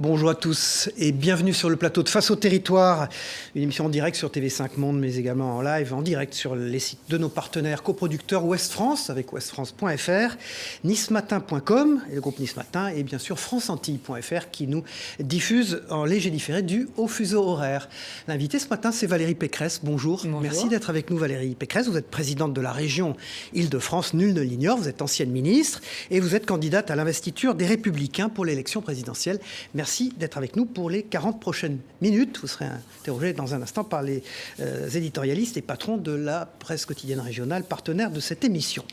Bonjour à tous et bienvenue sur le plateau de Face au territoire, une émission en direct sur TV5 Monde mais également en live, en direct sur les sites de nos partenaires coproducteurs Ouest France avec ouestfrance.fr, nicematin.com et le groupe Nice Matin et bien sûr franceantilles.fr qui nous diffuse en léger différé du haut fuseau horaire. L'invité ce matin c'est Valérie Pécresse, bonjour. Merci d'être avec nous Valérie Pécresse, vous êtes présidente de la région Île-de-France, nul ne l'ignore, vous êtes ancienne ministre et vous êtes candidate à l'investiture des Républicains pour l'élection présidentielle. Merci d'être avec nous pour les 40 prochaines minutes. Vous serez interrogé dans un instant par les éditorialistes et patrons de la presse quotidienne régionale, partenaire de cette émission.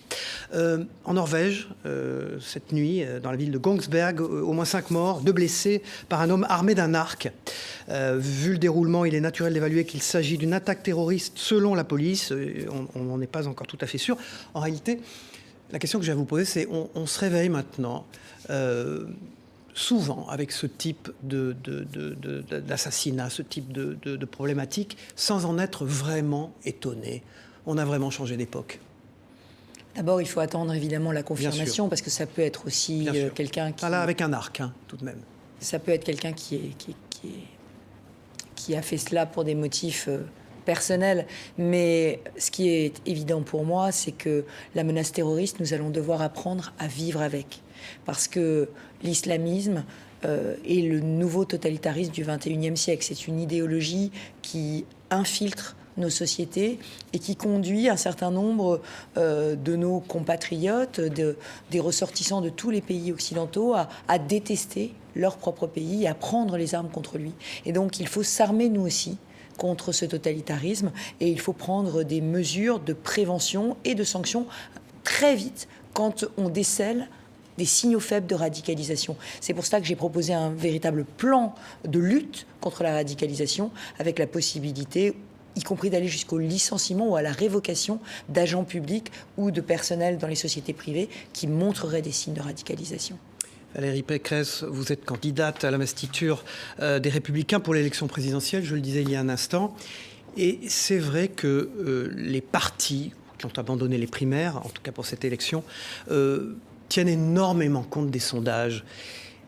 En Norvège, cette nuit, dans la ville de Kongsberg, au moins 5 morts, 2 blessés par un homme armé d'un arc. Vu le déroulement, il est naturel d'évaluer qu'il s'agit d'une attaque terroriste selon la police. On n'en est pas encore tout à fait sûr. En réalité, la question que je vais vous poser, c'est on se réveille maintenant souvent avec ce type d'assassinat, ce type de problématique, sans en être vraiment étonné. On a vraiment changé d'époque. D'abord, il faut attendre évidemment la confirmation, parce que ça peut être aussi quelqu'un qui... Ah là, avec un arc, hein, tout de même. Ça peut être quelqu'un qui a fait cela pour des motifs personnels. Mais ce qui est évident pour moi, c'est que la menace terroriste, nous allons devoir apprendre à vivre avec. Parce que l'islamisme est le nouveau totalitarisme du XXIe siècle. C'est une idéologie qui infiltre nos sociétés et qui conduit un certain nombre de nos compatriotes, des ressortissants de tous les pays occidentaux à détester leur propre pays et à prendre les armes contre lui. Et donc il faut s'armer nous aussi contre ce totalitarisme et il faut prendre des mesures de prévention et de sanctions très vite quand on décèle des signaux faibles de radicalisation. C'est pour ça que j'ai proposé un véritable plan de lutte contre la radicalisation avec la possibilité, y compris d'aller jusqu'au licenciement ou à la révocation d'agents publics ou de personnel dans les sociétés privées qui montreraient des signes de radicalisation. Valérie Pécresse, vous êtes candidate à l'investiture des Républicains pour l'élection présidentielle, je le disais il y a un instant. Et c'est vrai que les partis qui ont abandonné les primaires, en tout cas pour cette élection, tiennent énormément compte des sondages.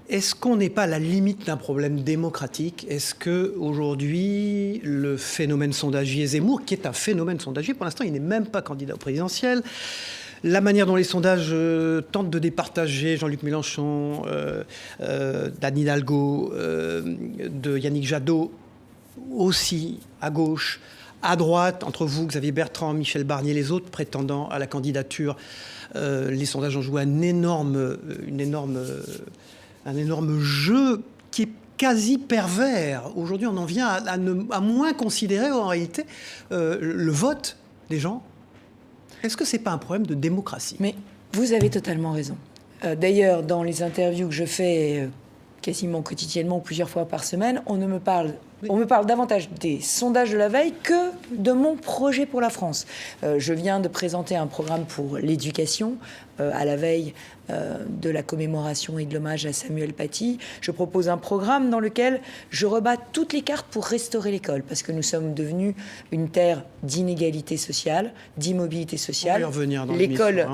Est-ce qu'on n'est pas à la limite d'un problème démocratique ? Est-ce qu'aujourd'hui, le phénomène sondagier Zemmour, qui est un phénomène sondagier, pour l'instant, il n'est même pas candidat au présidentiel, la manière dont les sondages tentent de départager Jean-Luc Mélenchon, d'Anne Hidalgo, de Yannick Jadot, aussi à gauche, à droite, entre vous, Xavier Bertrand, Michel Barnier, les autres prétendants à la candidature, les sondages ont joué un énorme jeu qui est quasi pervers. Aujourd'hui, on en vient à moins considérer en réalité le vote des gens. Est-ce que ce n'est pas un problème de démocratie ? Mais vous avez totalement raison. D'ailleurs, dans les interviews que je fais quasiment quotidiennement, plusieurs fois par semaine, on me parle davantage des sondages de la veille que de mon projet pour la France. Je viens de présenter un programme pour l'éducation à la veille de la commémoration et de l'hommage à Samuel Paty. Je propose un programme dans lequel je rebats toutes les cartes pour restaurer l'école, parce que nous sommes devenus une terre d'inégalité sociale, d'immobilité sociale. On va y revenir dans l'école.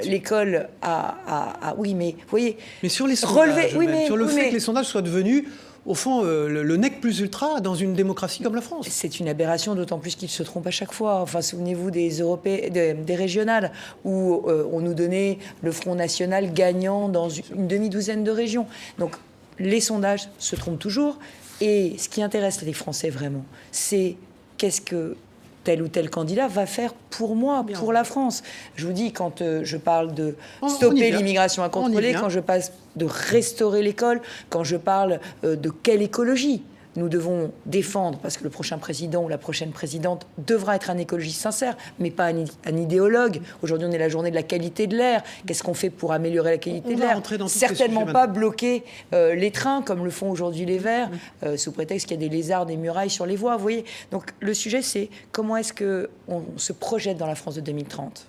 L'école a oui, mais vous voyez. Mais sur les sondages, sur le fait que les sondages soient devenus au fond, le nec plus ultra dans une démocratie comme la France. C'est une aberration, d'autant plus qu'ils se trompent à chaque fois. Enfin, souvenez-vous des régionales où on nous donnait le Front National gagnant dans une demi-douzaine de régions. Donc, les sondages se trompent toujours. Et ce qui intéresse les Français vraiment, c'est qu'est-ce que tel ou tel candidat va faire pour moi, pour la France. Je vous dis, quand je parle de stopper l'immigration incontrôlée, quand je passe de restaurer l'école, quand je parle de quelle écologie nous devons défendre, parce que le prochain président ou la prochaine présidente devra être un écologiste sincère, mais pas un idéologue. Aujourd'hui, on est la journée de la qualité de l'air. Qu'est-ce qu'on fait pour améliorer la qualité de l'air ? Certainement pas bloquer les trains, comme le font aujourd'hui les Verts, sous prétexte qu'il y a des lézards, des murailles sur les voies. Vous voyez ? Donc le sujet, c'est comment est-ce qu'on se projette dans la France de 2030 ?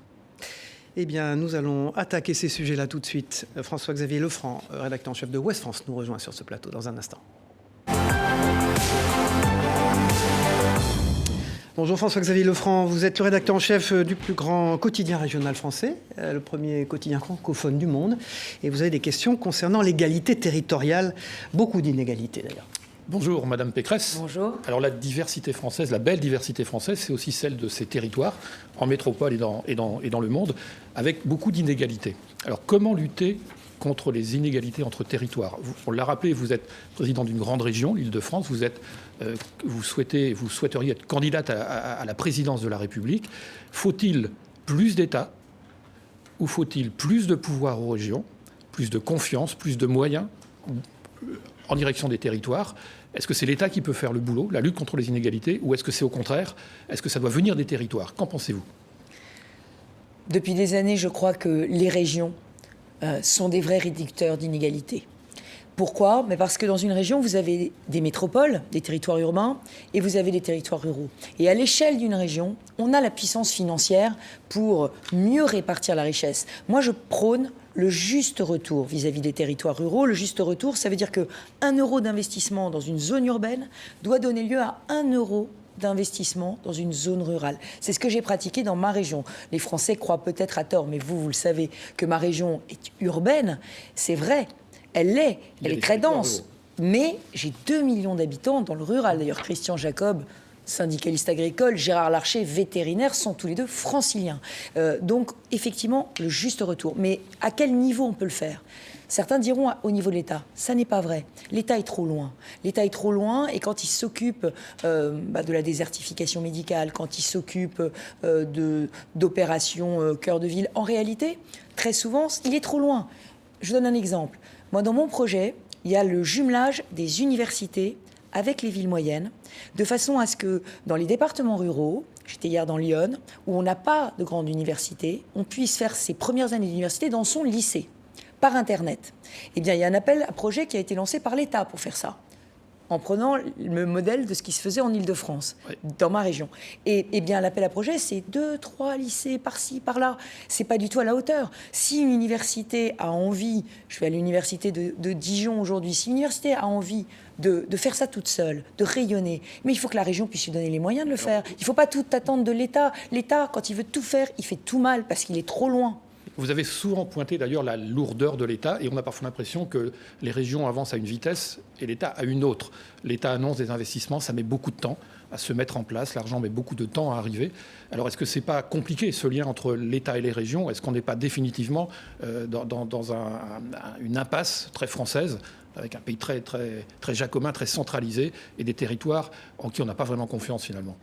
Eh bien, nous allons attaquer ces sujets-là tout de suite. François-Xavier Lefranc, rédacteur en chef de Ouest France, nous rejoint sur ce plateau dans un instant. Bonjour François-Xavier Lefranc, vous êtes le rédacteur en chef du plus grand quotidien régional français, le premier quotidien francophone du monde, et vous avez des questions concernant l'égalité territoriale, beaucoup d'inégalités d'ailleurs. Bonjour Madame Pécresse. Bonjour. Alors la diversité française, la belle diversité française, c'est aussi celle de ces territoires, en métropole et dans le monde, avec beaucoup d'inégalités. Alors comment lutter contre les inégalités entre territoires? On l'a rappelé, vous êtes président d'une grande région, l'Île-de-France, vous souhaiteriez être candidate à la présidence de la République. Faut-il plus d'État ou faut-il plus de pouvoir aux régions, plus de confiance, plus de moyens en direction des territoires? Est-ce que c'est l'État qui peut faire le boulot, la lutte contre les inégalités, ou est-ce que c'est au contraire, est-ce que ça doit venir des territoires? Qu'en pensez-vous? Depuis des années, je crois que les régions sont des vrais réducteurs d'inégalités. Pourquoi? Mais parce que dans une région, vous avez des métropoles, des territoires urbains, et vous avez des territoires ruraux. Et à l'échelle d'une région, on a la puissance financière pour mieux répartir la richesse. Moi, je prône le juste retour vis-à-vis des territoires ruraux. Le juste retour, ça veut dire que 1 euro d'investissement dans une zone urbaine doit donner lieu à 1 euro d'investissement dans une zone rurale. C'est ce que j'ai pratiqué dans ma région. Les Français croient peut-être à tort, mais vous le savez, que ma région est urbaine. C'est vrai, elle est très dense. Mais j'ai 2 millions d'habitants dans le rural. D'ailleurs, Christian Jacob, syndicaliste agricole, Gérard Larcher, vétérinaire, sont tous les deux franciliens. Donc, effectivement, le juste retour. Mais à quel niveau on peut le faire? Certains diront au niveau de l'État. Ça n'est pas vrai. L'État est trop loin. L'État est trop loin et quand il s'occupe de la désertification médicale, quand il s'occupe d'opérations cœur de ville, en réalité, très souvent, il est trop loin. Je donne un exemple. Moi, dans mon projet, il y a le jumelage des universités avec les villes moyennes, de façon à ce que dans les départements ruraux, j'étais hier dans Lyon, où on n'a pas de grande université, on puisse faire ses premières années d'université dans son lycée, par Internet. Eh bien, il y a un appel à projet qui a été lancé par l'État pour faire ça, en prenant le modèle de ce qui se faisait en Île-de-France, dans ma région. Et bien, l'appel à projet, c'est 2-3 lycées par-ci, par-là. C'est pas du tout à la hauteur. Si une université a envie, je vais à l'université de Dijon aujourd'hui, si une université a envie de faire ça toute seule, de rayonner, mais il faut que la région puisse lui donner les moyens de le faire. Il ne faut pas tout attendre de l'État. L'État, quand il veut tout faire, il fait tout mal parce qu'il est trop loin. Vous avez souvent pointé d'ailleurs la lourdeur de l'État et on a parfois l'impression que les régions avancent à une vitesse et l'État à une autre. L'État annonce des investissements, ça met beaucoup de temps à se mettre en place, l'argent met beaucoup de temps à arriver. Alors est-ce que c'est pas compliqué ce lien entre l'État et les régions? Est-ce qu'on n'est pas définitivement dans une impasse très française avec un pays très jacobin, très centralisé et des territoires en qui on n'a pas vraiment confiance finalement?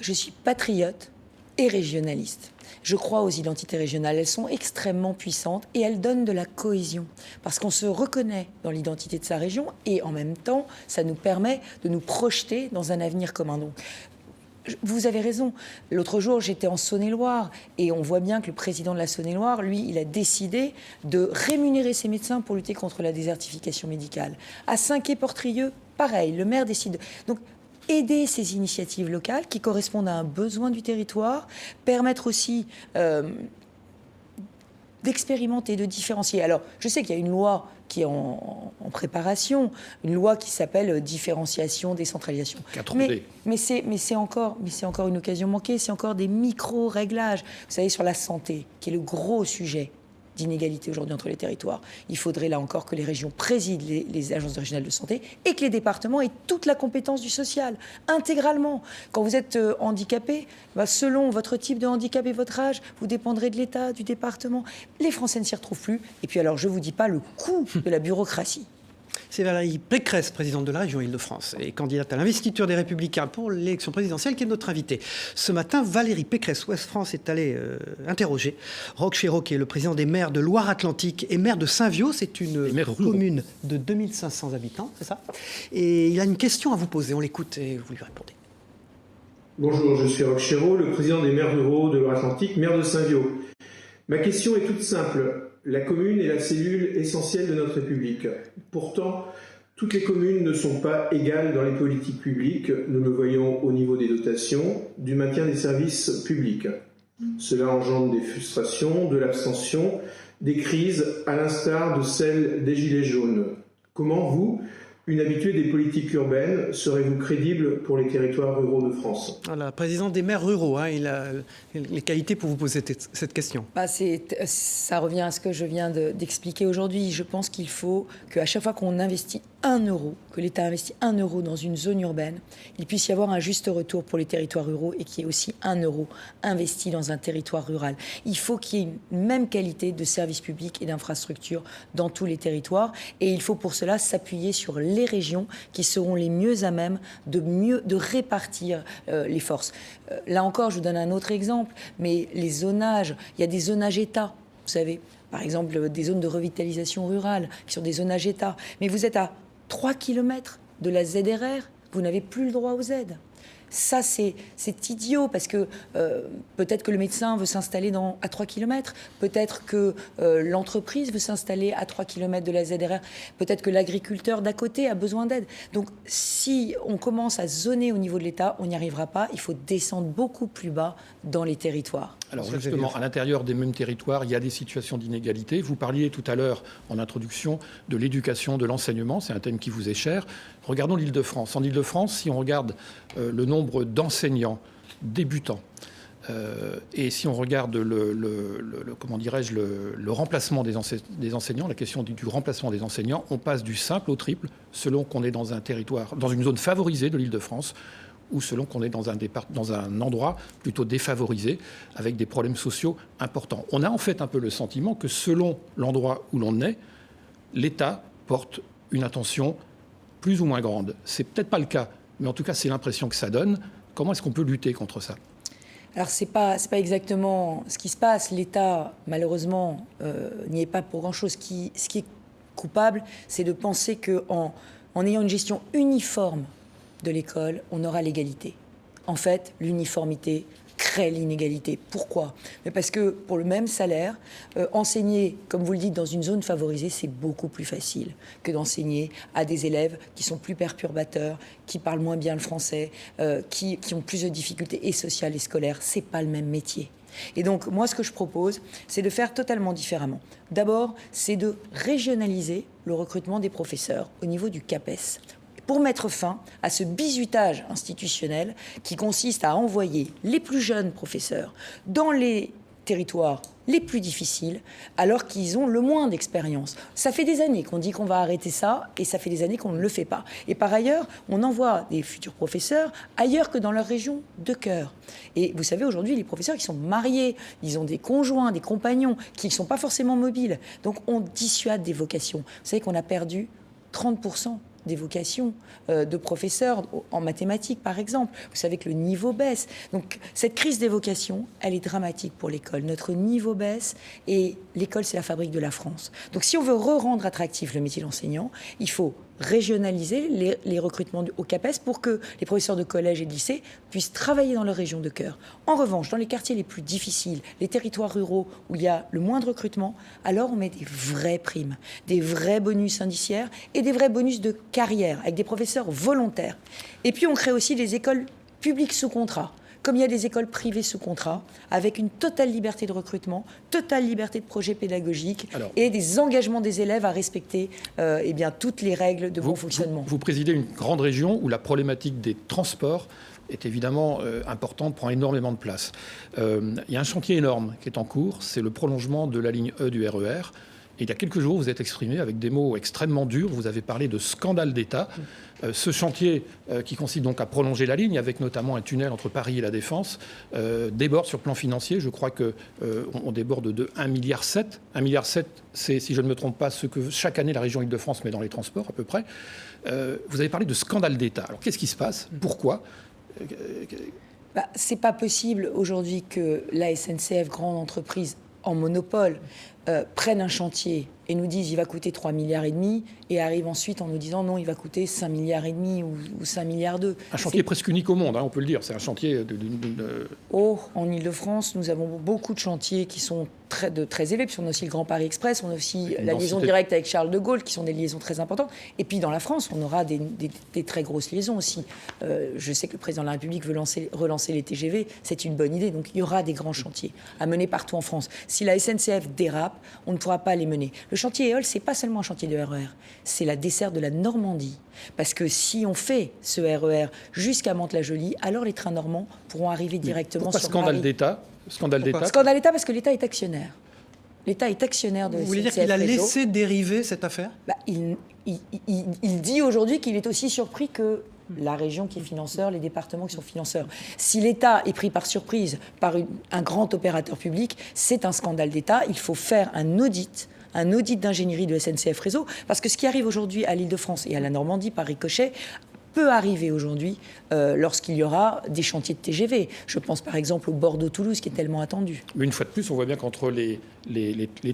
Je suis patriote et régionaliste. Je crois aux identités régionales. Elles sont extrêmement puissantes et elles donnent de la cohésion. Parce qu'on se reconnaît dans l'identité de sa région et en même temps, ça nous permet de nous projeter dans un avenir commun. Donc, vous avez raison. L'autre jour, j'étais en Saône-et-Loire et on voit bien que le président de la Saône-et-Loire, lui, il a décidé de rémunérer ses médecins pour lutter contre la désertification médicale. À Saint-Quay-Portrieux, pareil, le maire décide. Donc, aider ces initiatives locales qui correspondent à un besoin du territoire, permettre aussi d'expérimenter, de différencier. Alors, je sais qu'il y a une loi qui est en préparation, une loi qui s'appelle différenciation, décentralisation. Mais c'est encore une occasion manquée, c'est encore des micro-réglages. Vous savez, sur la santé, qui est le gros sujet d'inégalité aujourd'hui entre les territoires. Il faudrait là encore que les régions président les agences régionales de santé et que les départements aient toute la compétence du social, intégralement. Quand vous êtes handicapé, selon votre type de handicap et votre âge, vous dépendrez de l'État, du département. Les Français ne s'y retrouvent plus. Et puis alors, je ne vous dis pas le coût de la bureaucratie. C'est Valérie Pécresse, présidente de la région Île-de-France et candidate à l'investiture des Républicains pour l'élection présidentielle, qui est notre invitée. Ce matin, Valérie Pécresse, Ouest France, est allée interroger Roch Chérot, qui est le président des maires de Loire-Atlantique et maire de Saint-Viaud. C'est une commune de 2500 habitants, c'est ça? Et il a une question à vous poser. On l'écoute et vous lui répondez. Bonjour, je suis Roch Chérot, le président des maires ruraux de Loire-Atlantique, maire de Saint-Viaud. Ma question est toute simple. La commune est la cellule essentielle de notre République. Pourtant, toutes les communes ne sont pas égales dans les politiques publiques. Nous le voyons au niveau des dotations, du maintien des services publics. Cela engendre des frustrations, de l'abstention, des crises à l'instar de celle des Gilets jaunes. Comment vous, Une habituée des politiques urbaines, serez-vous crédible pour les territoires ruraux de France? Voilà, président des maires ruraux, hein, il a les qualités pour vous poser cette question. Ça revient à ce que je viens d'expliquer aujourd'hui. Je pense qu'il faut qu'à chaque fois qu'on investit 1 euro, que l'État investit 1 euro dans une zone urbaine, il puisse y avoir un juste retour pour les territoires ruraux et qu'il y ait aussi 1 euro investi dans un territoire rural. Il faut qu'il y ait une même qualité de services publics et d'infrastructures dans tous les territoires et il faut pour cela s'appuyer sur les régions qui seront les mieux à même de répartir les forces. Là encore, je vous donne un autre exemple, mais les zonages, il y a des zonages État, vous savez, par exemple des zones de revitalisation rurale qui sont des zonages État, mais vous êtes à 3 km de la ZRR, vous n'avez plus le droit aux aides. Ça, c'est idiot parce que peut-être que le médecin veut s'installer à 3 km, peut-être que l'entreprise veut s'installer à 3 km de la ZRR, peut-être que l'agriculteur d'à côté a besoin d'aide. Donc, si on commence à zoner au niveau de l'État, on n'y arrivera pas. Il faut descendre beaucoup plus bas dans les territoires. Alors justement, à l'intérieur des mêmes territoires, il y a des situations d'inégalité. Vous parliez tout à l'heure, en introduction, de l'éducation, de l'enseignement. C'est un thème qui vous est cher. Regardons l'Île-de-France. En Île-de-France, si on regarde le nombre d'enseignants débutants, et si on regarde comment dirais-je, le remplacement des enseignants, la question du remplacement des enseignants, on passe du simple au triple selon qu'on est dans un territoire, dans une zone favorisée de l'Île-de-France, ou selon qu'on est dans un endroit plutôt défavorisé, avec des problèmes sociaux importants. On a en fait un peu le sentiment que selon l'endroit où l'on est, l'État porte une attention plus ou moins grande. C'est peut-être pas le cas, mais en tout cas, c'est l'impression que ça donne. Comment est-ce qu'on peut lutter contre ça ? Alors, c'est pas exactement ce qui se passe. L'État, malheureusement, n'y est pas pour grand-chose. Ce qui est coupable, c'est de penser qu'en ayant une gestion uniforme de l'école, on aura l'égalité. En fait, l'uniformité crée l'inégalité. Pourquoi ? Mais parce que pour le même salaire, enseigner, comme vous le dites, dans une zone favorisée, c'est beaucoup plus facile que d'enseigner à des élèves qui sont plus perturbateurs, qui parlent moins bien le français, qui ont plus de difficultés et sociales et scolaires. C'est pas le même métier. Et donc, moi, ce que je propose, c'est de faire totalement différemment. D'abord, c'est de régionaliser le recrutement des professeurs au niveau du CAPES, pour mettre fin à ce bizutage institutionnel qui consiste à envoyer les plus jeunes professeurs dans les territoires les plus difficiles, alors qu'ils ont le moins d'expérience. Ça fait des années qu'on dit qu'on va arrêter ça, et ça fait des années qu'on ne le fait pas. Et par ailleurs, on envoie des futurs professeurs ailleurs que dans leur région de cœur. Et vous savez, aujourd'hui, les professeurs qui sont mariés, ils ont des conjoints, des compagnons, qui ne sont pas forcément mobiles. Donc on dissuade des vocations. Vous savez qu'on a perdu 30% des vocations de professeurs en mathématiques, par exemple. Vous savez que le niveau baisse. Donc, cette crise des vocations, elle est dramatique pour l'école. Notre niveau baisse et l'école, c'est la fabrique de la France. Donc, si on veut rendre attractif le métier d'enseignant, il faut régionaliser les recrutements au CAPES pour que les professeurs de collège et de lycée puissent travailler dans leur région de cœur. En revanche, dans les quartiers les plus difficiles, les territoires ruraux où il y a le moins de recrutement, alors on met des vraies primes, des vrais bonus indiciaires et des vrais bonus de carrière avec des professeurs volontaires. Et puis on crée aussi des écoles publiques sous contrat, comme il y a des écoles privées sous contrat, avec une totale liberté de recrutement, totale liberté de projet pédagogique et des engagements des élèves à respecter toutes les règles de bon fonctionnement. Vous présidez une grande région où la problématique des transports est évidemment importante, prend énormément de place. Il y a un chantier énorme qui est en cours, c'est le prolongement de la ligne E du RER. Et il y a quelques jours, vous êtes exprimé avec des mots extrêmement durs. Vous avez parlé de scandale d'État. Ce chantier, qui consiste donc à prolonger la ligne, avec notamment un tunnel entre Paris et la Défense, déborde sur le plan financier. Je crois qu'on déborde de 1,7 milliard. 1,7 milliard, c'est, si je ne me trompe pas, ce que chaque année la région Île-de-France met dans les transports, à peu près. Vous avez parlé de scandale d'État. Alors, qu'est-ce qui se passe ? Pourquoi ? C'est pas possible aujourd'hui que la SNCF, grande entreprise en monopole, prennent un chantier et nous disent il va coûter 3,5 milliards et arrivent ensuite en nous disant non, il va coûter 5,5 milliards ou 5,2 milliards. Un chantier presque unique au monde, on peut le dire. C'est un chantier en Ile-de-France, nous avons beaucoup de chantiers qui sont très élevés, puisqu'on a aussi le Grand Paris Express, on a aussi la liaison directe avec Charles de Gaulle, qui sont des liaisons très importantes. Et puis dans la France, on aura des très grosses liaisons aussi. Je sais que le président de la République veut relancer les TGV, c'est une bonne idée. Donc il y aura des grands chantiers à mener partout en France. Si la SNCF dérape, on ne pourra pas les mener. Le chantier EOL, c'est pas seulement un chantier de RER, c'est la desserte de la Normandie. Parce que si on fait ce RER jusqu'à Mantes-la-Jolie, alors les trains normands pourront arriver directement Pourquoi sur scandale Paris. d'État? Scandale d'État. Scandale d'État parce que l'État est actionnaire. L'État est actionnaire de Vous voulez dire SNCF qu'il a Réseau. laissé dériver cette affaire? Il dit aujourd'hui qu'il est aussi surpris que la région qui est financeur, les départements qui sont financeurs. Si l'État est pris par surprise par un grand opérateur public, c'est un scandale d'État. Il faut faire un audit d'ingénierie de SNCF Réseau, parce que ce qui arrive aujourd'hui à l'Île-de-France et à la Normandie par ricochet peut arriver aujourd'hui lorsqu'il y aura des chantiers de TGV. Je pense par exemple au Bordeaux-Toulouse qui est tellement attendu. Mais une fois de plus, on voit bien qu'entre les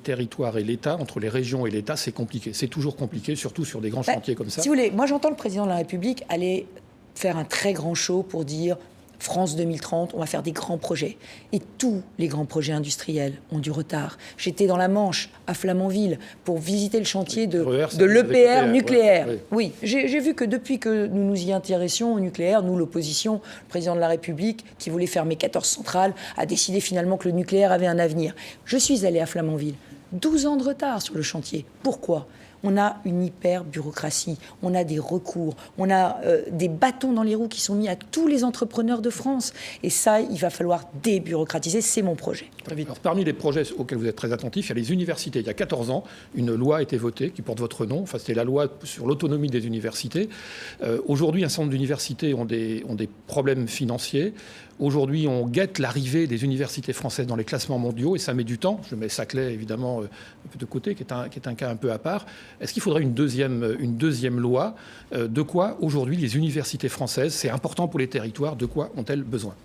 territoires et l'État, entre les régions et l'État, c'est compliqué. C'est toujours compliqué, surtout sur des grands chantiers comme ça. Si vous voulez, moi j'entends le président de la République aller faire un très grand show pour dire France 2030, on va faire des grands projets. Et tous les grands projets industriels ont du retard. J'étais dans la Manche, à Flamanville, pour visiter le chantier de l'EPR nucléaire. Oui, j'ai vu que depuis que nous nous y intéressions au nucléaire, nous, l'opposition, le président de la République, qui voulait fermer 14 centrales, a décidé finalement que le nucléaire avait un avenir. Je suis allée à Flamanville. 12 ans de retard sur le chantier. Pourquoi ? On a une hyper-bureaucratie, on a des recours, on a des bâtons dans les roues qui sont mis à tous les entrepreneurs de France. Et ça, il va falloir débureaucratiser, c'est mon projet. Alors, parmi les projets auxquels vous êtes très attentifs, il y a les universités. Il y a 14 ans, une loi a été votée qui porte votre nom. Enfin, c'était la loi sur l'autonomie des universités. Aujourd'hui, un certain nombre d'universités ont des problèmes financiers. Aujourd'hui, on guette l'arrivée des universités françaises dans les classements mondiaux et ça met du temps. Je mets Saclay, évidemment, de côté, qui est un cas un peu à part. Est-ce qu'il faudrait une deuxième loi? De quoi, aujourd'hui, les universités françaises, c'est important pour les territoires, de quoi ont-elles besoin?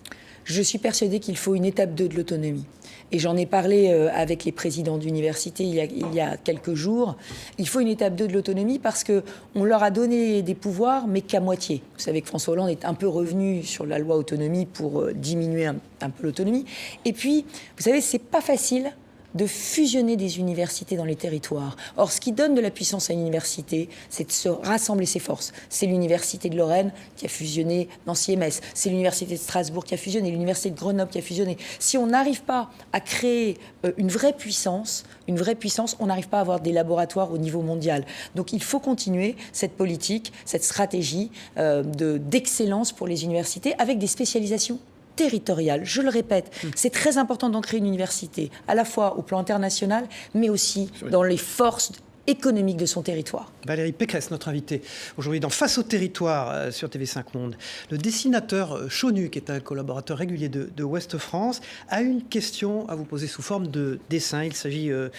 Je suis persuadée qu'il faut une étape 2 de l'autonomie. Et j'en ai parlé avec les présidents d'université il y a quelques jours. Il faut une étape 2 de l'autonomie parce qu'on leur a donné des pouvoirs, mais qu'à moitié. Vous savez que François Hollande est un peu revenu sur la loi autonomie pour diminuer un peu l'autonomie. Et puis, vous savez, c'est pas facile de fusionner des universités dans les territoires. Or, ce qui donne de la puissance à une université, c'est de se rassembler ses forces. C'est l'université de Lorraine qui a fusionné Nancy-Metz, c'est l'université de Strasbourg qui a fusionné, l'université de Grenoble qui a fusionné. Si on n'arrive pas à créer une vraie puissance, on n'arrive pas à avoir des laboratoires au niveau mondial. Donc, il faut continuer cette politique, cette stratégie d'excellence pour les universités avec des spécialisations territoriale. Je le répète, c'est très important d'ancrer une université, à la fois au plan international, mais aussi dans les forces économiques de son territoire. Valérie Pécresse, notre invitée aujourd'hui dans Face au territoire sur TV5 Monde. Le dessinateur Chonu, qui est un collaborateur régulier de Ouest France, a une question à vous poser sous forme de dessin. Il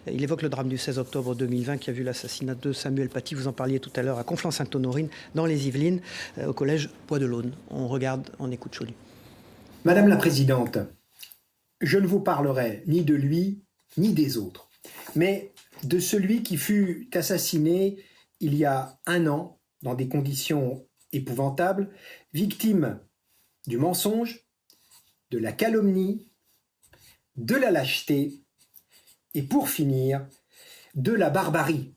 évoque le drame du 16 octobre 2020 qui a vu l'assassinat de Samuel Paty. Vous en parliez tout à l'heure à Conflans-Sainte-Honorine, dans les Yvelines, au collège Bois de l'Aune. On regarde, on écoute Chonu. Madame la Présidente, je ne vous parlerai ni de lui, ni des autres, mais de celui qui fut assassiné il y a 1 an, dans des conditions épouvantables, victime du mensonge, de la calomnie, de la lâcheté, et pour finir, de la barbarie.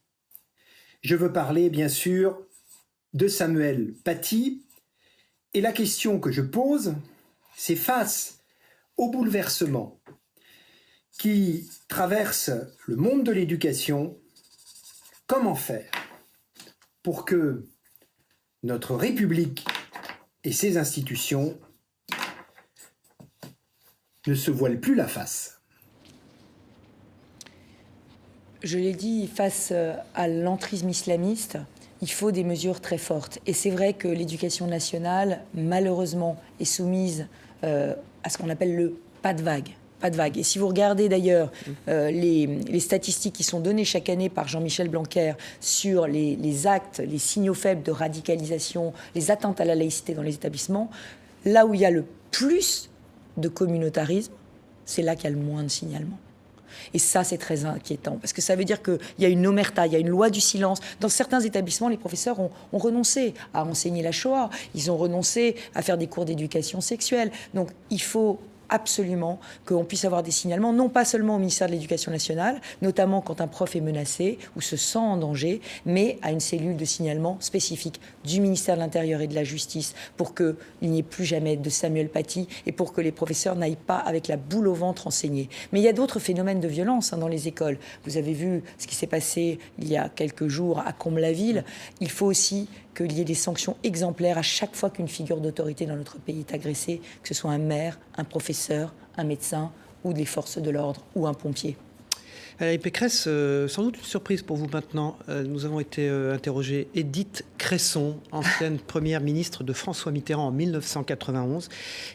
Je veux parler, bien sûr, de Samuel Paty, et la question que je pose, c'est face au bouleversement qui traverse le monde de l'éducation, comment faire pour que notre République et ses institutions ne se voilent plus la face? Je l'ai dit, face à l'entrisme islamiste, il faut des mesures très fortes. Et c'est vrai que l'éducation nationale, malheureusement, est soumise à ce qu'on appelle le pas de vague. Pas de vague. Et si vous regardez d'ailleurs les statistiques qui sont données chaque année par Jean-Michel Blanquer sur les actes, les signaux faibles de radicalisation, les atteintes à la laïcité dans les établissements, là où il y a le plus de communautarisme, c'est là qu'il y a le moins de signalements. Et ça, c'est très inquiétant, parce que ça veut dire qu'il y a une omerta, il y a une loi du silence. Dans certains établissements, les professeurs ont renoncé à enseigner la Shoah, ils ont renoncé à faire des cours d'éducation sexuelle. Donc, il faut absolument qu'on puisse avoir des signalements, non pas seulement au ministère de l'Éducation nationale, notamment quand un prof est menacé ou se sent en danger, mais à une cellule de signalement spécifique du ministère de l'Intérieur et de la Justice pour qu'il n'y ait plus jamais de Samuel Paty et pour que les professeurs n'aillent pas avec la boule au ventre enseigner. Mais il y a d'autres phénomènes de violence dans les écoles. Vous avez vu ce qui s'est passé il y a quelques jours à Comble-la-Ville. Il faut aussi qu'il y ait des sanctions exemplaires à chaque fois qu'une figure d'autorité dans notre pays est agressée, que ce soit un maire, un professeur, un médecin ou des forces de l'ordre ou un pompier. Valérie Pécresse, sans doute une surprise pour vous maintenant. Nous avons été interrogés Édith Cresson, ancienne première ministre de François Mitterrand en 1991,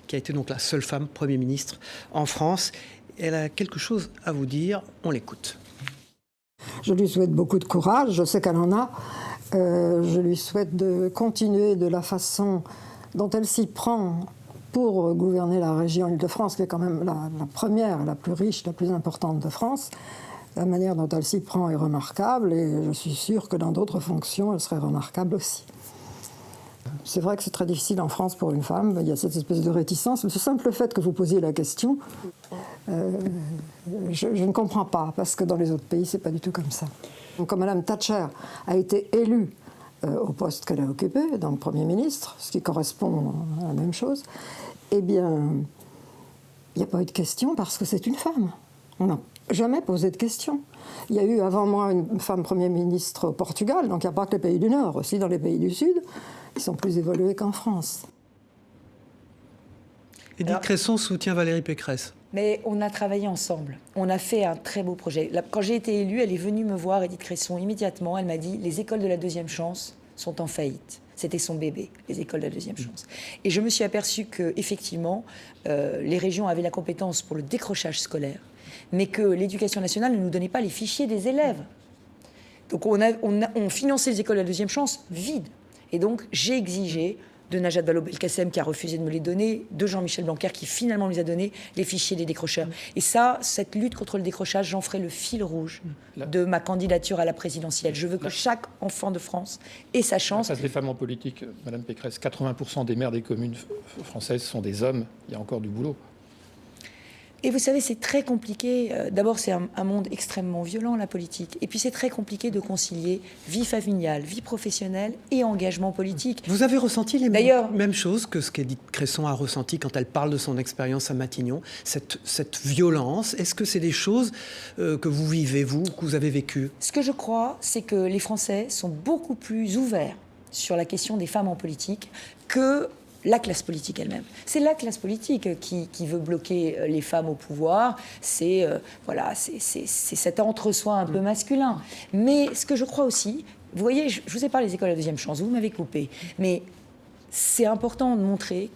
qui a été donc la seule femme Premier ministre en France. Elle a quelque chose à vous dire, on l'écoute. Je lui souhaite beaucoup de courage, je sais qu'elle en a. Je lui souhaite de continuer de la façon dont elle s'y prend pour gouverner la région Île-de-France, qui est quand même la première, la plus riche, la plus importante de France. La manière dont elle s'y prend est remarquable et je suis sûre que dans d'autres fonctions, elle serait remarquable aussi. C'est vrai que c'est très difficile en France pour une femme, il y a cette espèce de réticence. Ce simple fait que vous posiez la question, je ne comprends pas, parce que dans les autres pays, c'est pas du tout comme ça. Donc, quand Mme Thatcher a été élue au poste qu'elle a occupé, donc Premier ministre, ce qui correspond à la même chose, eh bien, il n'y a pas eu de question parce que c'est une femme. On n'a jamais posé de question. Il y a eu avant moi une femme Premier ministre au Portugal, donc il n'y a pas que les pays du Nord, aussi dans les pays du Sud, ils sont plus évolués qu'en France. Édith Cresson soutient Valérie Pécresse. Mais on a travaillé ensemble. On a fait un très beau projet. Quand j'ai été élue, elle est venue me voir, Édith Cresson, immédiatement. Elle m'a dit « Les écoles de la deuxième chance sont en faillite ». C'était son bébé, les écoles de la deuxième chance. Et je me suis aperçue qu'effectivement, les régions avaient la compétence pour le décrochage scolaire, mais que l'Éducation nationale ne nous donnait pas les fichiers des élèves. Donc on finançait les écoles de la deuxième chance vides. Et donc j'ai exigé de Najat Vallaud-Belkacem qui a refusé de me les donner, de Jean-Michel Blanquer qui finalement les a donné, les fichiers des décrocheurs. Et ça, cette lutte contre le décrochage, j'en ferai le fil rouge de ma candidature à la présidentielle. Je veux que chaque enfant de France ait sa chance. Face des femmes en politique, Madame Pécresse, 80% des maires des communes françaises sont des hommes. Il y a encore du boulot. Et vous savez, c'est très compliqué. D'abord, c'est un monde extrêmement violent, la politique. Et puis, c'est très compliqué de concilier vie familiale, vie professionnelle et engagement politique. Vous avez ressenti les mêmes choses que ce qu'Édith Cresson a ressenti quand elle parle de son expérience à Matignon, cette violence. Est-ce que c'est des choses que vous vivez, vous, que vous avez vécues? Ce que je crois, c'est que les Français sont beaucoup plus ouverts sur la question des femmes en politique que la classe politique elle-même. C'est la classe politique qui veut bloquer les femmes au pouvoir. C'est cet entre-soi un peu masculin. Mais ce que je crois aussi, vous voyez, je vous ai parlé des écoles de deuxième chance, vous m'avez coupé, mais c'est important de montrer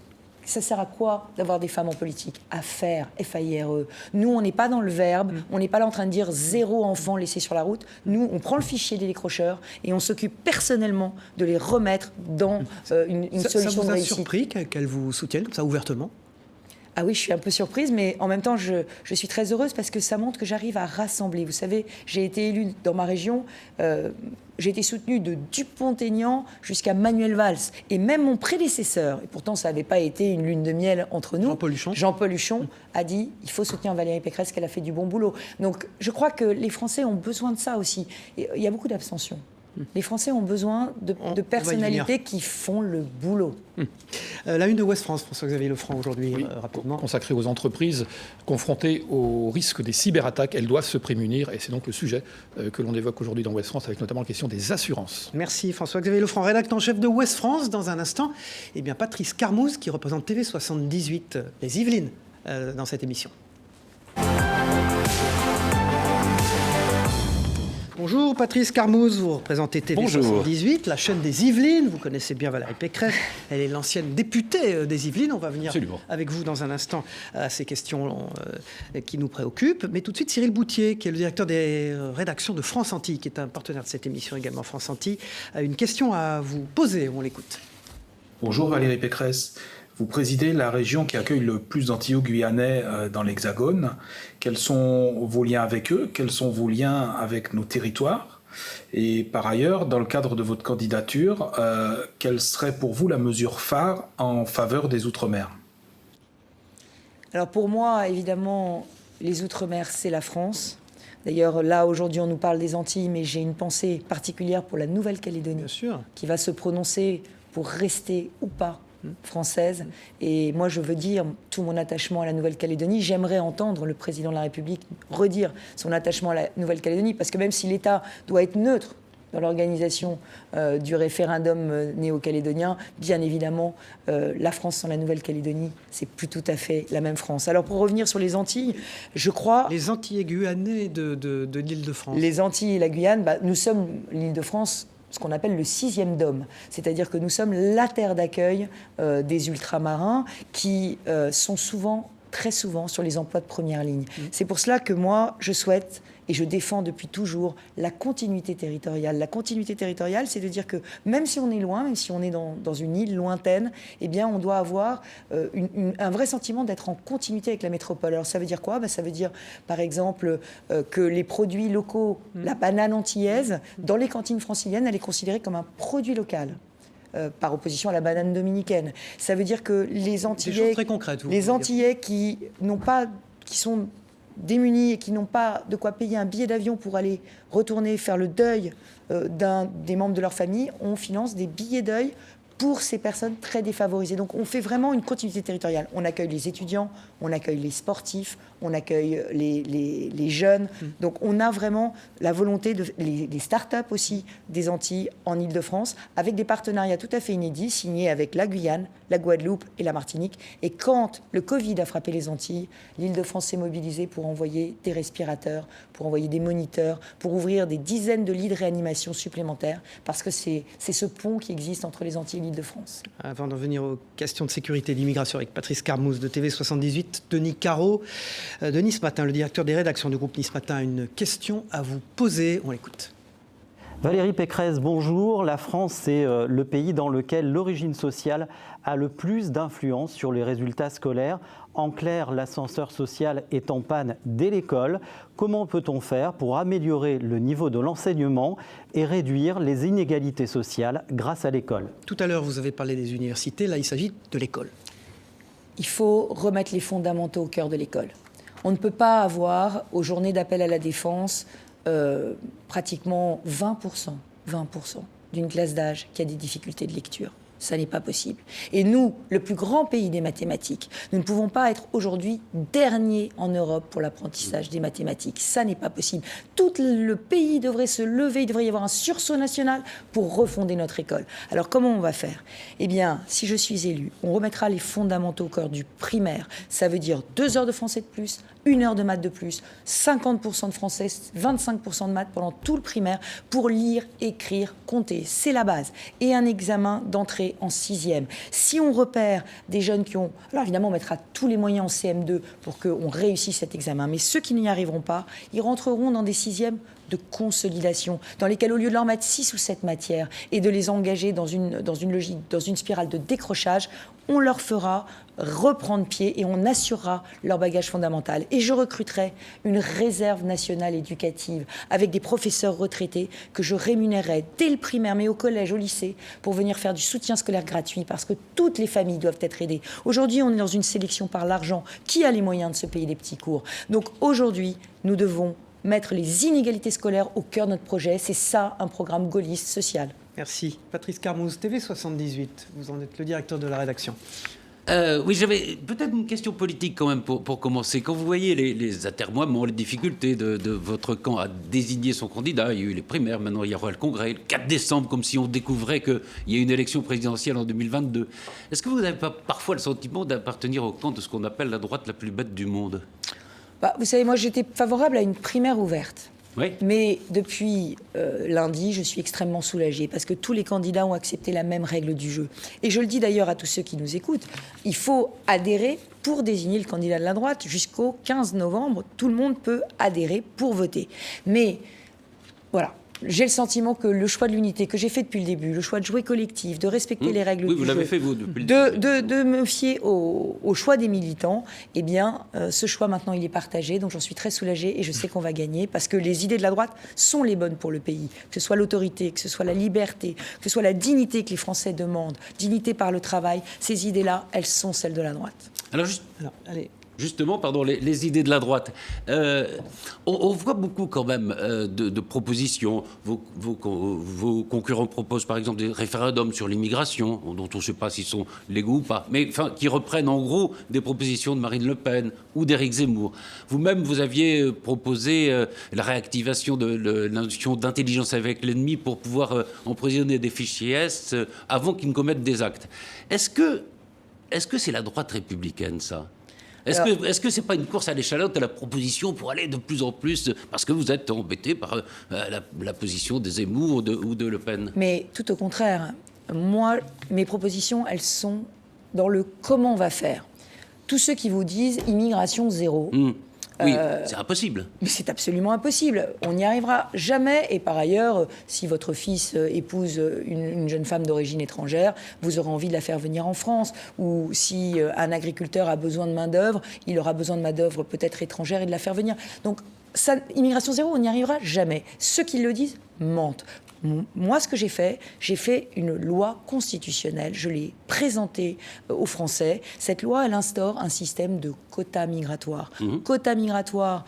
ça sert à quoi d'avoir des femmes en politique? À faire, F-A-I-R-E. Nous, on n'est pas dans le verbe, on n'est pas là en train de dire 0 enfant laissé sur la route. Nous, on prend le fichier des décrocheurs et on s'occupe personnellement de les remettre dans une solution de réussite. Ça vous a surpris qu'elle vous soutienne comme ça ouvertement? Ah oui, je suis un peu surprise, mais en même temps, je suis très heureuse parce que ça montre que j'arrive à rassembler. Vous savez, j'ai été élue dans ma région, j'ai été soutenue de Dupont-Aignan jusqu'à Manuel Valls. Et même mon prédécesseur, et pourtant ça n'avait pas été une lune de miel entre nous, Jean-Paul Huchon a dit il faut soutenir Valérie Pécresse, qu'elle a fait du bon boulot. Donc je crois que les Français ont besoin de ça aussi. Et il y a beaucoup d'abstention. Les Français ont besoin de personnalités qui font le boulot. La une de Ouest France, François-Xavier Lefranc, aujourd'hui, oui, rapidement. Consacrée aux entreprises confrontées au risque des cyberattaques. Elles doivent se prémunir et c'est donc le sujet que l'on évoque aujourd'hui dans Ouest France avec notamment la question des assurances. Merci François-Xavier Lefranc, rédacteur en chef de Ouest France. Dans un instant, eh bien, Patrice Carmouze qui représente TV78, les Yvelines, dans cette émission. Bonjour Patrice Carmouze, vous représentez TV78, la chaîne des Yvelines. Vous connaissez bien Valérie Pécresse, elle est l'ancienne députée des Yvelines. On va venir avec vous dans un instant à ces questions qui nous préoccupent. Mais tout de suite, Cyril Boutier, qui est le directeur des rédactions de France Antilles, qui est un partenaire de cette émission également, France Antilles, a une question à vous poser. On l'écoute. Bonjour Valérie Pécresse. Vous présidez la région qui accueille le plus d'Antillais guyanais dans l'Hexagone. Quels sont vos liens avec eux? Quels sont vos liens avec nos territoires? Et par ailleurs, dans le cadre de votre candidature, quelle serait pour vous la mesure phare en faveur des Outre-mer? Alors pour moi, évidemment, les Outre-mer, c'est la France. D'ailleurs, là, aujourd'hui, on nous parle des Antilles, mais j'ai une pensée particulière pour la Nouvelle-Calédonie, Bien sûr. qui va se prononcer pour rester ou pas française. Et moi, je veux dire tout mon attachement à la Nouvelle-Calédonie. J'aimerais entendre le président de la République redire son attachement à la Nouvelle-Calédonie, parce que même si l'État doit être neutre dans l'organisation du référendum néo-calédonien, bien évidemment, la France sans la Nouvelle-Calédonie, c'est plus tout à fait la même France. Alors pour revenir sur les Antilles, je crois... Les Antilles guyanais de l'Île-de-France. Les Antilles et la Guyane, nous sommes l'Île-de-France, ce qu'on appelle le 6e dôme. C'est-à-dire que nous sommes la terre d'accueil des ultramarins qui sont souvent, très souvent, sur les emplois de première ligne. C'est pour cela que moi, je souhaite... Et je défends depuis toujours la continuité territoriale. La continuité territoriale, c'est de dire que même si on est loin, même si on est dans une île lointaine, eh bien, on doit avoir un vrai sentiment d'être en continuité avec la métropole. Alors, ça veut dire quoi ? Ça veut dire, par exemple, que les produits locaux, la banane antillaise, dans les cantines franciliennes, elle est considérée comme un produit local. Par opposition à la banane dominicaine. Ça veut dire que les Antillais, très concrètes, les Antillais qui sont démunis et qui n'ont pas de quoi payer un billet d'avion pour aller retourner faire le deuil des membres de leur famille, on finance des billets deuil pour ces personnes très défavorisées. Donc on fait vraiment une continuité territoriale. On accueille les étudiants, on accueille les sportifs, on accueille les jeunes. Donc on a vraiment la volonté les start-up aussi des Antilles en Île-de-France, avec des partenariats tout à fait inédits signés avec la Guyane, la Guadeloupe et la Martinique. Et quand le Covid a frappé les Antilles, l'Île-de-France s'est mobilisée pour envoyer des respirateurs, pour envoyer des moniteurs, pour ouvrir des dizaines de lits de réanimation supplémentaires, parce que c'est ce pont qui existe entre les Antilles et l'Île-de-France. Avant d'en venir aux questions de sécurité et d'immigration avec Patrice Carmouze de TV78, Denis Caro de Nice Matin, le directeur des rédactions du groupe Nice Matin, a une question à vous poser. On l'écoute. Valérie Pécresse, bonjour. La France, c'est le pays dans lequel l'origine sociale a le plus d'influence sur les résultats scolaires. En clair, l'ascenseur social est en panne dès l'école. Comment peut-on faire pour améliorer le niveau de l'enseignement et réduire les inégalités sociales grâce à l'école ? Tout à l'heure, vous avez parlé des universités. Là, il s'agit de l'école. Il faut remettre les fondamentaux au cœur de l'école. On ne peut pas avoir, aux journées d'appel à la défense, pratiquement 20% d'une classe d'âge qui a des difficultés de lecture. Ça n'est pas possible. Et nous, le plus grand pays des mathématiques, nous ne pouvons pas être aujourd'hui dernier en Europe pour l'apprentissage des mathématiques. Ça n'est pas possible. Tout le pays devrait se lever, il devrait y avoir un sursaut national pour refonder notre école. Alors comment on va faire ? Eh bien, si je suis élue, on remettra les fondamentaux au cœur du primaire. Ça veut dire 2 heures de français de plus, 1 heure de maths de plus, 50% de français, 25% de maths pendant tout le primaire pour lire, écrire, compter. C'est la base. Et un examen d'entrée en 6e. Si on repère des jeunes qui ont... Alors évidemment, on mettra tous les moyens en CM2 pour qu'on réussisse cet examen. Mais ceux qui n'y arriveront pas, ils rentreront dans des 6e de consolidation, dans lesquels, au lieu de leur mettre 6 ou 7 matières et de les engager dans une logique, dans une spirale de décrochage, on leur fera reprendre pied et on assurera leur bagage fondamental. Et je recruterai une réserve nationale éducative avec des professeurs retraités que je rémunérerai dès le primaire, mais au collège, au lycée, pour venir faire du soutien scolaire gratuit, parce que toutes les familles doivent être aidées. Aujourd'hui, on est dans une sélection par l'argent. Qui a les moyens de se payer des petits cours ? Donc aujourd'hui, nous devons mettre les inégalités scolaires au cœur de notre projet. C'est ça, un programme gaulliste social. Merci. Patrice Carmouze, TV78, vous en êtes le directeur de la rédaction. Oui, j'avais peut-être une question politique quand même pour commencer. Quand vous voyez les atermoiements, les difficultés de votre camp à désigner son candidat, il y a eu les primaires, maintenant il y aura le congrès, le 4 décembre, comme si on découvrait qu'il y a une élection présidentielle en 2022. Est-ce que vous n'avez pas parfois le sentiment d'appartenir au camp de ce qu'on appelle la droite la plus bête du monde ? Vous savez, moi j'étais favorable à une primaire ouverte. Oui. Mais depuis lundi, je suis extrêmement soulagée parce que tous les candidats ont accepté la même règle du jeu. Et je le dis d'ailleurs à tous ceux qui nous écoutent, il faut adhérer pour désigner le candidat de la droite. Jusqu'au 15 novembre, tout le monde peut adhérer pour voter. Mais voilà. J'ai le sentiment que le choix de l'unité que j'ai fait depuis le début, le choix de jouer collectif, de respecter les règles du jeu... Oui, vous l'avez fait, vous, depuis le début. De me fier au choix des militants, eh bien, ce choix, maintenant, il est partagé. Donc, j'en suis très soulagée et je sais qu'on va gagner parce que les idées de la droite sont les bonnes pour le pays. Que ce soit l'autorité, que ce soit la liberté, que ce soit la dignité que les Français demandent, dignité par le travail, ces idées-là, elles sont celles de la droite. Alors, juste... allez... justement, les idées de la droite. On voit beaucoup quand même de propositions. Vos concurrents proposent par exemple des référendums sur l'immigration, dont on ne sait pas s'ils sont légaux ou pas, mais qui reprennent en gros des propositions de Marine Le Pen ou d'Éric Zemmour. Vous-même, vous aviez proposé la réactivation de la notion d'intelligence avec l'ennemi pour pouvoir emprisonner des fichiers S avant qu'ils ne commettent des actes. Est-ce que c'est la droite républicaine, ça ? Est-ce que c'est pas une course à l'échalote à la proposition pour aller de plus en plus, parce que vous êtes embêté par la position de Zemmour ou de Le Pen ? Mais tout au contraire, moi, mes propositions, elles sont dans le comment on va faire. Tous ceux qui vous disent immigration zéro. Oui, c'est impossible. Mais c'est absolument impossible. On n'y arrivera jamais. Et par ailleurs, si votre fils épouse une jeune femme d'origine étrangère, vous aurez envie de la faire venir en France. Ou si un agriculteur a besoin de main-d'œuvre, il aura besoin de main-d'œuvre peut-être étrangère et de la faire venir. Donc, immigration zéro, on n'y arrivera jamais. Ceux qui le disent mentent. Moi, ce que j'ai fait une loi constitutionnelle. Je l'ai présentée aux Français. Cette loi, elle instaure un système de quotas migratoires. Quotas migratoires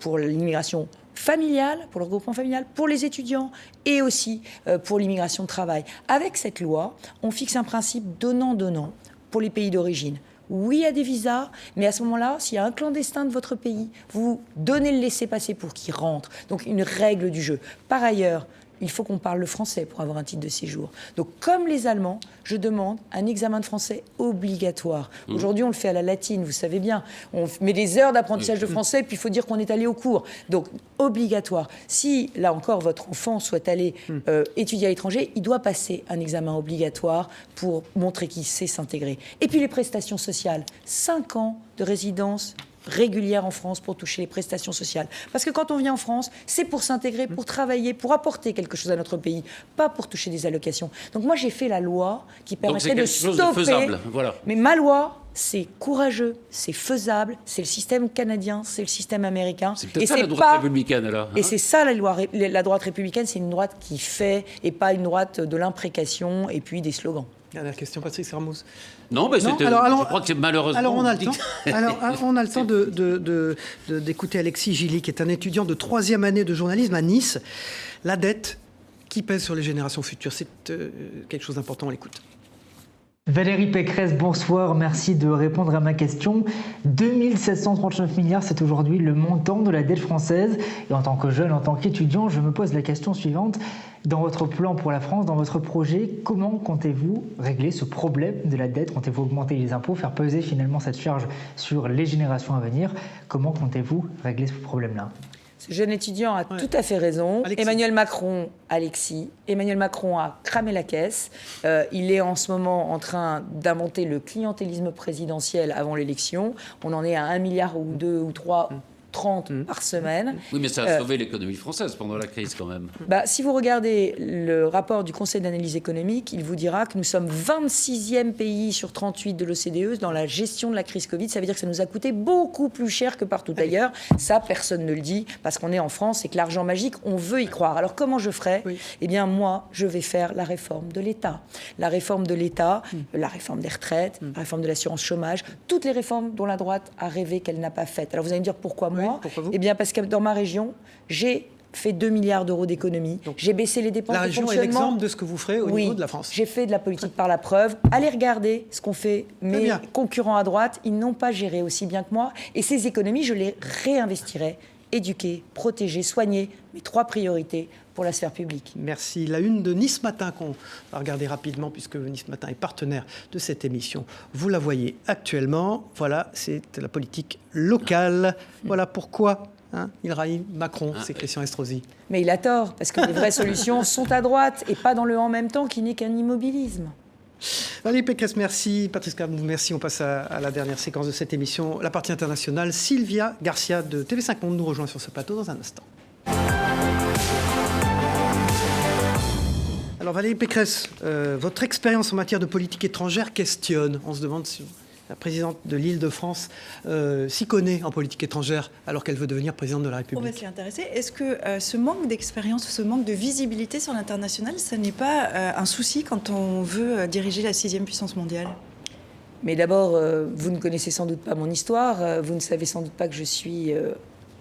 pour l'immigration familiale, pour le regroupement familial, pour les étudiants et aussi pour l'immigration de travail. Avec cette loi, on fixe un principe donnant-donnant pour les pays d'origine. Oui, il y a des visas, mais à ce moment-là, s'il y a un clandestin de votre pays, vous donnez le laissez-passer pour qu'il rentre. Donc, une règle du jeu. Par ailleurs, il faut qu'on parle le français pour avoir un titre de séjour. Donc, comme les Allemands, je demande un examen de français obligatoire. Aujourd'hui, on le fait à la latine, vous savez bien. On met des heures d'apprentissage de français, puis il faut dire qu'on est allé au cours. Donc, obligatoire. Si, là encore, votre enfant souhaite aller étudier à l'étranger, il doit passer un examen obligatoire pour montrer qu'il sait s'intégrer. Et puis, les prestations sociales. 5 ans de résidence régulière en France pour toucher les prestations sociales. Parce que quand on vient en France, c'est pour s'intégrer, pour travailler, pour apporter quelque chose à notre pays, pas pour toucher des allocations. Donc moi, j'ai fait la loi qui permettrait de stopper... Donc c'est quelque chose de faisable, voilà. Mais ma loi, c'est courageux, c'est faisable, c'est le système canadien, c'est le système américain. C'est peut-être ça la droite républicaine, alors. Et c'est ça la droite républicaine, c'est une droite qui fait, et pas une droite de l'imprécation et puis des slogans. Dernière question, Patrice Hermous. Non, mais je crois que c'est malheureusement... Alors, on a le temps, on a le temps d'écouter Alexis Gilly, qui est un étudiant de 3e année de journalisme à Nice. La dette qui pèse sur les générations futures, c'est quelque chose d'important, on l'écoute. Valérie Pécresse, bonsoir, merci de répondre à ma question. 2739 milliards, c'est aujourd'hui le montant de la dette française. Et en tant que jeune, en tant qu'étudiant, je me pose la question suivante. Dans votre plan pour la France, dans votre projet, comment comptez-vous régler ce problème de la dette ? Comptez-vous augmenter les impôts, faire peser finalement cette charge sur les générations à venir ? Comment comptez-vous régler ce problème-là ? Ce jeune étudiant a tout à fait raison. Emmanuel Macron a cramé la caisse. Il est en ce moment en train d'inventer le clientélisme présidentiel avant l'élection. On en est à 1 milliard ou 2 ou 3... 30 par semaine. Oui, mais ça a sauvé l'économie française pendant la crise quand même. Si vous regardez le rapport du Conseil d'analyse économique, il vous dira que nous sommes 26e pays sur 38 de l'OCDE dans la gestion de la crise Covid. Ça veut dire que ça nous a coûté beaucoup plus cher que partout ailleurs. Ça, personne ne le dit parce qu'on est en France et que l'argent magique, on veut y croire. Alors comment je ferai ? Eh bien moi, je vais faire la réforme de l'État. La réforme de l'État, la réforme des retraites, la réforme de l'assurance chômage, toutes les réformes dont la droite a rêvé qu'elle n'a pas faites. Alors vous allez me dire pourquoi moi ? Eh bien, parce que dans ma région, j'ai fait 2 milliards d'euros d'économies. J'ai baissé les dépenses de fonctionnement. La région est l'exemple de ce que vous ferez au niveau de la France. J'ai fait de la politique par la preuve. Allez regarder ce qu'ont fait mes concurrents à droite. Ils n'ont pas géré aussi bien que moi. Et ces économies, je les réinvestirai. Éduquer, protéger, soigner, mes 3 priorités pour la sphère publique. Merci. La une de Nice Matin qu'on va regarder rapidement puisque Nice Matin est partenaire de cette émission. Vous la voyez actuellement. Voilà, c'est la politique locale. Voilà pourquoi il raille Macron, c'est Christian Estrosi. Mais il a tort, parce que les vraies solutions sont à droite et pas dans le en même temps qui n'est qu'un immobilisme. Valérie Pécresse, merci. Patrice Hermous, merci. On passe à la dernière séquence de cette émission. La partie internationale, Sylvia Garcia de TV5 Monde nous rejoint sur ce plateau dans un instant. Alors Valérie Pécresse, votre expérience en matière de politique étrangère questionne. On se demande si la présidente de l'Île-de-France s'y connaît en politique étrangère alors qu'elle veut devenir présidente de la République. On va s'y intéresser. Est-ce que ce manque d'expérience, ce manque de visibilité sur l'international, ça n'est pas un souci quand on veut diriger la 6e puissance mondiale ? Mais d'abord, vous ne connaissez sans doute pas mon histoire, vous ne savez sans doute pas que je suis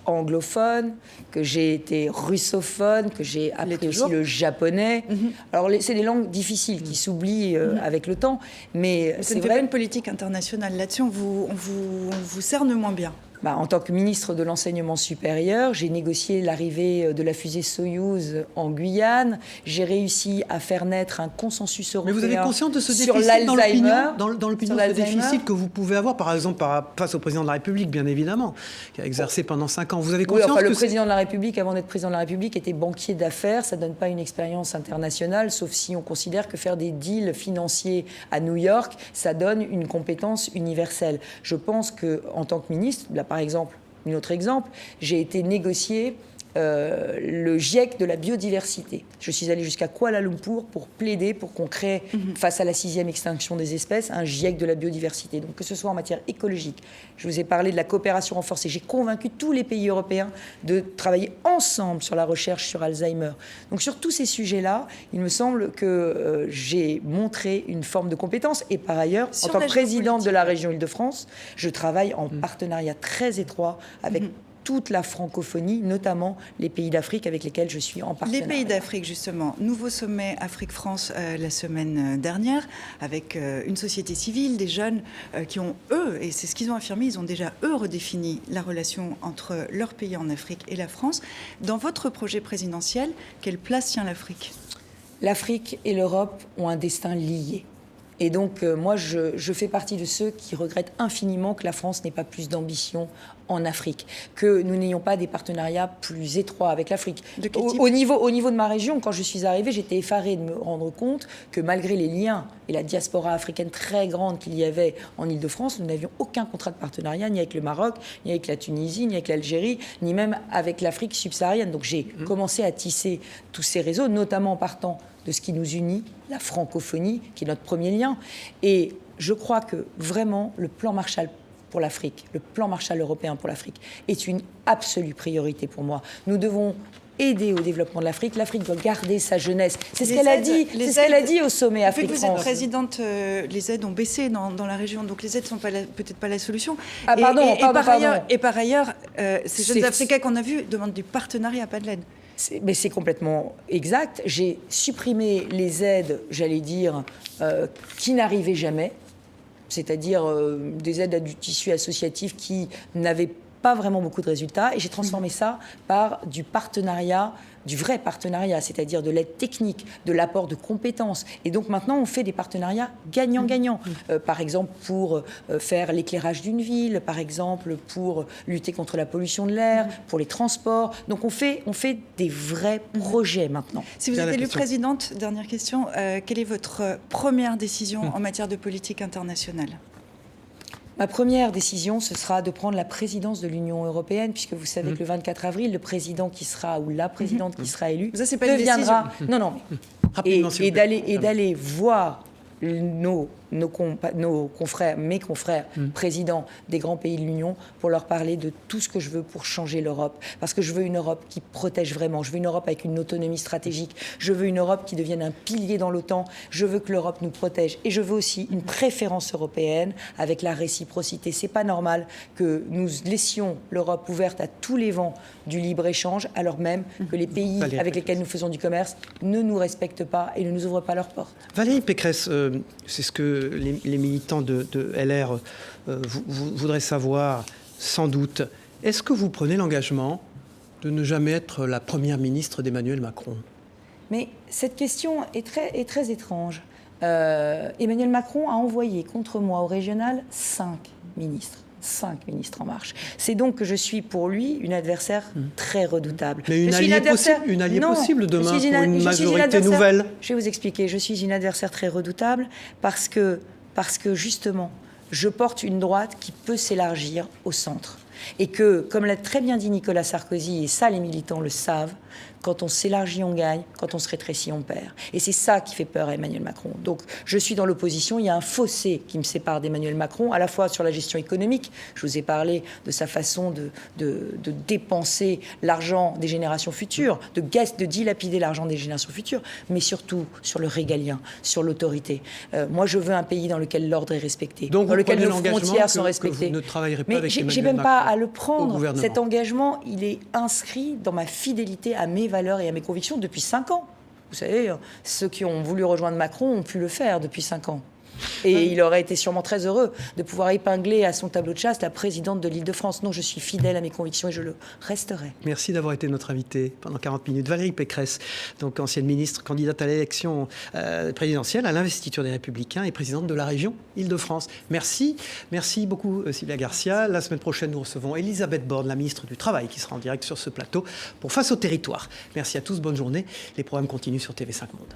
anglophone, que j'ai été russophone, que j'ai appris aussi le japonais. Alors, c'est des langues difficiles qui s'oublient avec le temps, mais c'est vrai. Pas une politique internationale. Là-dessus, on vous cerne moins bien. En tant que ministre de l'Enseignement supérieur, j'ai négocié l'arrivée de la fusée Soyouz en Guyane. J'ai réussi à faire naître un consensus européen. Mais vous avez conscience de ce sur déficit l'Alzheimer, dans l'opinion, ce déficit que vous pouvez avoir, par exemple, face au président de la République, bien évidemment, qui a exercé pendant 5 ans. Vous avez conscience le président de la République, avant d'être président de la République, était banquier d'affaires. Ça ne donne pas une expérience internationale, sauf si on considère que faire des deals financiers à New York, ça donne une compétence universelle. Je pense qu'en tant que ministre, par exemple, un autre exemple, j'ai été négocier le GIEC de la biodiversité. Je suis allée jusqu'à Kuala Lumpur pour plaider pour qu'on crée, face à la 6e extinction des espèces, un GIEC de la biodiversité. Donc que ce soit en matière écologique, je vous ai parlé de la coopération renforcée. J'ai convaincu tous les pays européens de travailler ensemble sur la recherche sur Alzheimer. Donc sur tous ces sujets-là, il me semble que j'ai montré une forme de compétence. Et par ailleurs, en tant que présidente de la région Île-de-France, je travaille en partenariat très étroit avec toute la francophonie, notamment les pays d'Afrique avec lesquels je suis en partenariat. Les pays d'Afrique, justement. Nouveau sommet Afrique-France la semaine dernière, avec une société civile, des jeunes qui ont, eux, et c'est ce qu'ils ont affirmé, ils ont déjà, eux, redéfini la relation entre leur pays en Afrique et la France. Dans votre projet présidentiel, quelle place tient l'Afrique ? L'Afrique et l'Europe ont un destin lié. Et donc, moi, je fais partie de ceux qui regrettent infiniment que la France n'ait pas plus d'ambition en Afrique, que nous n'ayons pas des partenariats plus étroits avec l'Afrique. Au niveau de ma région, quand je suis arrivée, j'étais effarée de me rendre compte que malgré les liens et la diaspora africaine très grande qu'il y avait en Île-de-France, nous n'avions aucun contrat de partenariat, ni avec le Maroc, ni avec la Tunisie, ni avec l'Algérie, ni même avec l'Afrique subsaharienne. Donc j'ai commencé à tisser tous ces réseaux, notamment en partant de ce qui nous unit, la francophonie, qui est notre premier lien. Et je crois que vraiment, le plan Marshall pour l'Afrique, le plan Marshall européen pour l'Afrique, est une absolue priorité pour moi. Nous devons aider au développement de l'Afrique. L'Afrique doit garder sa jeunesse. C'est ce qu'elle a dit. C'est ce qu'elle a dit au sommet Afrique-France. Vous êtes présidente, les aides ont baissé dans la région, donc les aides ne sont peut-être pas la solution. Et par ailleurs, ces jeunes Africains qu'on a vus demandent du partenariat, pas de l'aide. Mais c'est complètement exact. J'ai supprimé les aides, j'allais dire, qui n'arrivaient jamais, c'est-à-dire des aides à du tissu associatif qui n'avaient pas vraiment beaucoup de résultats, et j'ai transformé ça par du partenariat, du vrai partenariat, c'est-à-dire de l'aide technique, de l'apport de compétences. Et donc maintenant, on fait des partenariats gagnant-gagnant. Par exemple, pour faire l'éclairage d'une ville, par exemple, pour lutter contre la pollution de l'air, pour les transports. Donc on fait des vrais projets maintenant. Si vous êtes élue présidente, dernière question, quelle est votre première décision en matière de politique internationale ? Ma première décision, ce sera de prendre la présidence de l'Union européenne, puisque vous savez que le 24 avril, le président qui sera, ou la présidente qui sera élue, ça, c'est pas deviendra... une décision. Non, et d'aller voir nos confrères, mes confrères présidents des grands pays de l'Union, pour leur parler de tout ce que je veux pour changer l'Europe. Parce que je veux une Europe qui protège vraiment. Je veux une Europe avec une autonomie stratégique. Je veux une Europe qui devienne un pilier dans l'OTAN. Je veux que l'Europe nous protège. Et je veux aussi une préférence européenne avec la réciprocité. C'est pas normal que nous laissions l'Europe ouverte à tous les vents du libre-échange, alors même que les pays avec lesquels nous faisons du commerce ne nous respectent pas et ne nous ouvrent pas leurs portes. Valérie Pécresse, c'est ce que les militants de LR voudraient savoir, sans doute. Est-ce que vous prenez l'engagement de ne jamais être la première ministre d'Emmanuel Macron ? Mais cette question est très étrange. Emmanuel Macron a envoyé contre moi au régional 5 ministres En Marche. C'est donc que je suis pour lui une adversaire très redoutable. Mais une alliée possible demain pour une majorité nouvelle. Je vais vous expliquer. Je suis une adversaire très redoutable parce que justement, je porte une droite qui peut s'élargir au centre. Et que, comme l'a très bien dit Nicolas Sarkozy, et ça les militants le savent, quand on s'élargit, on gagne. Quand on se rétrécit, on perd. Et c'est ça qui fait peur à Emmanuel Macron. Donc, je suis dans l'opposition. Il y a un fossé qui me sépare d'Emmanuel Macron, à la fois sur la gestion économique. Je vous ai parlé de sa façon de dépenser l'argent des générations futures, de dilapider l'argent des générations futures, mais surtout sur le régalien, sur l'autorité. Moi, je veux un pays dans lequel l'ordre est respecté, donc dans lequel nos l'engagement frontières sont respectées. Que vous ne travaillerez pas mais avec j'ai Emmanuel même Macron pas à le prendre. au Cet engagement, il est inscrit dans ma fidélité à mes valeurs et à mes convictions depuis 5 ans. Vous savez, ceux qui ont voulu rejoindre Macron ont pu le faire depuis 5 ans. Et il aurait été sûrement très heureux de pouvoir épingler à son tableau de chasse la présidente de l'Île-de-France. Non, je suis fidèle à mes convictions et je le resterai. Merci d'avoir été notre invitée pendant 40 minutes. Valérie Pécresse, donc ancienne ministre, candidate à l'élection présidentielle, à l'investiture des Républicains et présidente de la région Île-de-France. Merci. Merci beaucoup Sylvia Garcia. La semaine prochaine, nous recevons Elisabeth Borne, la ministre du Travail, qui sera en direct sur ce plateau pour Face au territoire. Merci à tous, bonne journée. Les programmes continuent sur TV5 Monde.